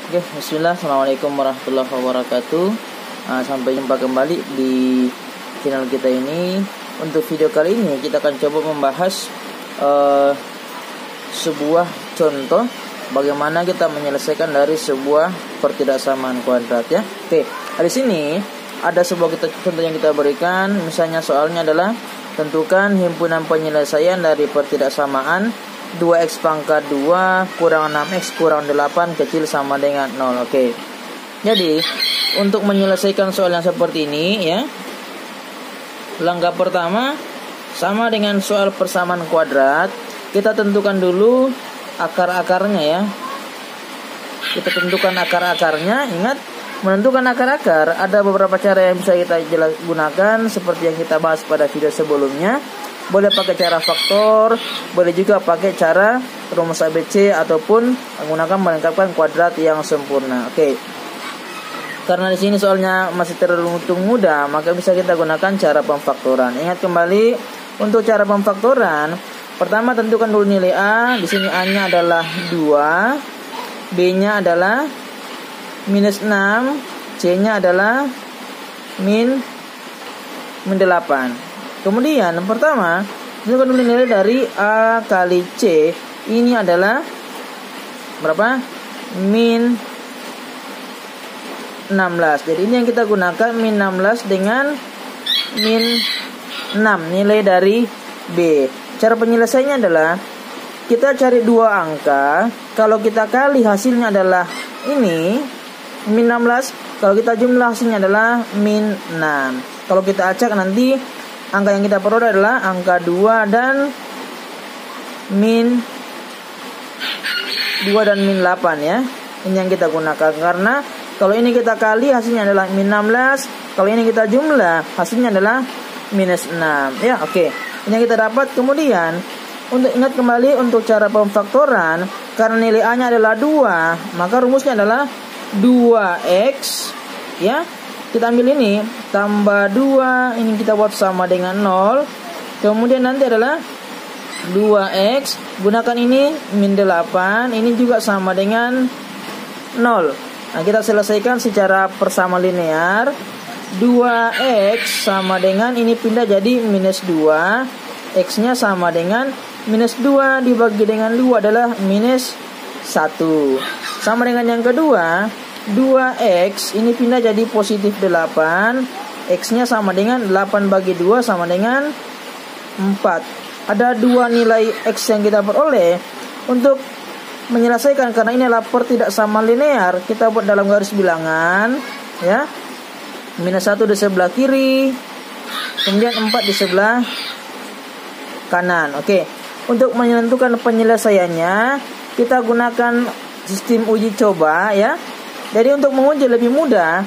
Oke, bismillah, assalamualaikum warahmatullahi wabarakatuh. Sampai jumpa kembali di channel kita ini. Untuk video kali ini kita akan coba membahas sebuah contoh bagaimana kita menyelesaikan dari sebuah pertidaksamaan kuadrat ya. Oke, di sini ada sebuah contoh yang kita berikan. Misalnya soalnya adalah tentukan himpunan penyelesaian dari pertidaksamaan 2x pangkat 2 kurang 6x kurang 8 kecil sama dengan 0. Oke. Jadi, untuk menyelesaikan soal yang seperti ini ya, langkah pertama sama dengan soal persamaan kuadrat, kita tentukan dulu akar-akarnya ya. Kita tentukan akar-akarnya. Ingat, menentukan akar-akar ada beberapa cara yang bisa kita gunakan seperti yang kita bahas pada video sebelumnya. Boleh pakai cara faktor, boleh juga pakai cara rumus ABC ataupun menggunakan melengkapkan kuadrat yang sempurna. Oke. Karena di sini soalnya masih terlalu mudah, maka bisa kita gunakan cara pemfaktoran. Ingat kembali untuk cara pemfaktoran, pertama tentukan dulu nilai A. Di sini A-nya adalah 2, B-nya adalah minus 6, C-nya adalah min 8. Kemudian pertama tentukan dulu nilai dari A kali C. Ini adalah berapa? Min 16. Jadi ini yang kita gunakan min 16 dengan min 6 nilai dari B. Cara penyelesaiannya adalah kita cari dua angka. Kalau kita kali hasilnya adalah ini min 16. Kalau kita jumlah hasilnya adalah min 6. Kalau kita acak nanti angka yang kita peroleh adalah angka 2 dan min 8 ya. Ini yang kita gunakan karena kalau ini kita kali hasilnya adalah min 16, kalau ini kita jumlah hasilnya adalah minus 6 ya. Oke. Ini yang kita dapat. Kemudian untuk ingat kembali untuk cara pemfaktoran, karena nilai A-nya adalah 2, maka rumusnya adalah 2x ya. Kita ambil ini tambah 2, ini kita buat sama dengan 0. Kemudian nanti adalah 2x, gunakan ini min 8, ini juga sama dengan 0. Nah, kita selesaikan secara persamaan linear. 2x sama dengan ini pindah jadi minus 2, x-nya sama dengan minus 2 dibagi dengan 2 adalah minus 1. Sama dengan yang kedua, 2x ini pindah jadi positif 8, x-nya sama dengan 8 bagi 2 sama dengan 4. Ada dua nilai x yang kita peroleh. Untuk menyelesaikan, karena ini adalah pertidaksamaan linear, kita buat dalam garis bilangan ya. Minus 1 di sebelah kiri, kemudian 4 di sebelah kanan. Oke. Untuk menentukan penyelesaiannya, kita gunakan sistem uji coba ya. Jadi untuk menguji lebih mudah,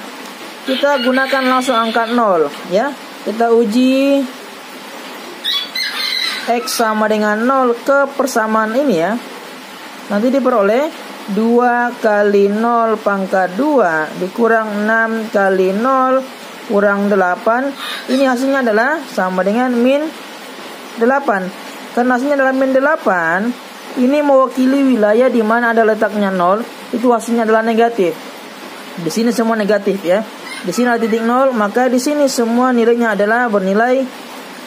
kita gunakan langsung angka 0 ya. Kita uji x sama dengan 0 ke persamaan ini ya. Nanti diperoleh 2 kali 0 pangkat 2 dikurang 6 kali 0 kurang 8. Ini hasilnya adalah sama dengan min 8. Karena hasilnya adalah min 8, ini mewakili wilayah di mana ada letaknya 0, itu hasilnya adalah negatif. Di sini semua negatif ya. Di sini ada titik 0, maka di sini semua nilainya adalah bernilai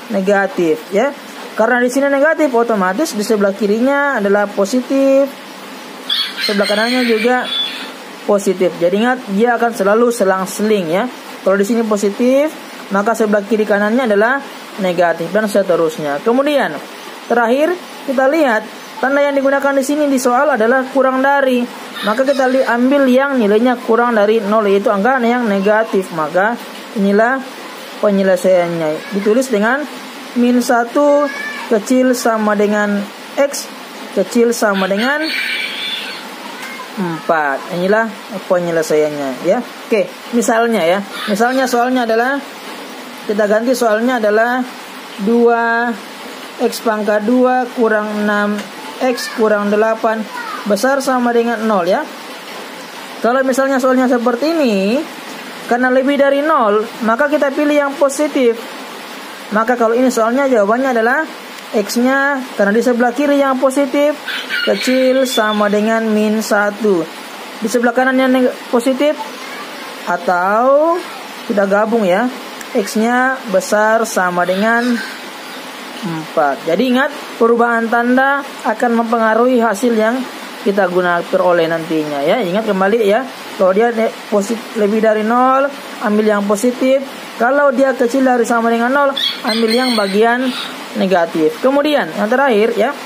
negatif ya. Karena di sini negatif, otomatis di sebelah kirinya adalah positif, sebelah kanannya juga positif. Jadi ingat, dia akan selalu selang-seling ya. Kalau di sini positif, maka sebelah kiri kanannya adalah negatif dan seterusnya. Kemudian terakhir kita lihat tanda yang digunakan di sini di soal adalah kurang dari. Maka kita ambil yang nilainya kurang dari 0, yaitu angka yang negatif. Maka inilah penyelesaiannya. Ditulis dengan min 1 kecil sama dengan x kecil sama dengan 4. Inilah penyelesaiannya ya. Oke, misalnya ya. Misalnya soalnya adalah, kita ganti soalnya adalah 2x pangkat 2 kurang 6x kurang 8 besar sama dengan 0 ya. Kalau misalnya soalnya seperti ini, karena lebih dari 0, maka kita pilih yang positif. Maka kalau ini soalnya jawabannya adalah X-nya karena di sebelah kiri yang positif kecil sama dengan min 1. di sebelah kanannya positif atau kita gabung ya. X-nya besar sama dengan 4. Jadi ingat, perubahan tanda akan mempengaruhi hasil yang kita gunakan peroleh nantinya ya. Ingat kembali ya, kalau dia lebih dari 0, ambil yang positif. Kalau dia kecil dari sama dengan 0, ambil yang bagian negatif. Kemudian yang terakhir ya,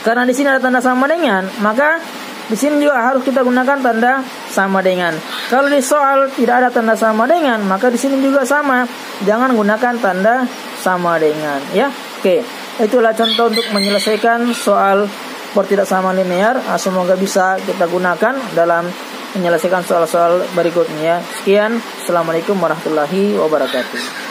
karena di sini ada tanda sama dengan, maka di sini juga harus kita gunakan tanda sama dengan. Kalau di soal tidak ada tanda sama dengan, maka di sini juga sama. Jangan gunakan tanda sama dengan ya. Oke, itulah contoh untuk menyelesaikan soal tidak sama linear. Semoga bisa kita gunakan dalam menyelesaikan soal-soal berikutnya. Sekian, assalamualaikum warahmatullahi wabarakatuh.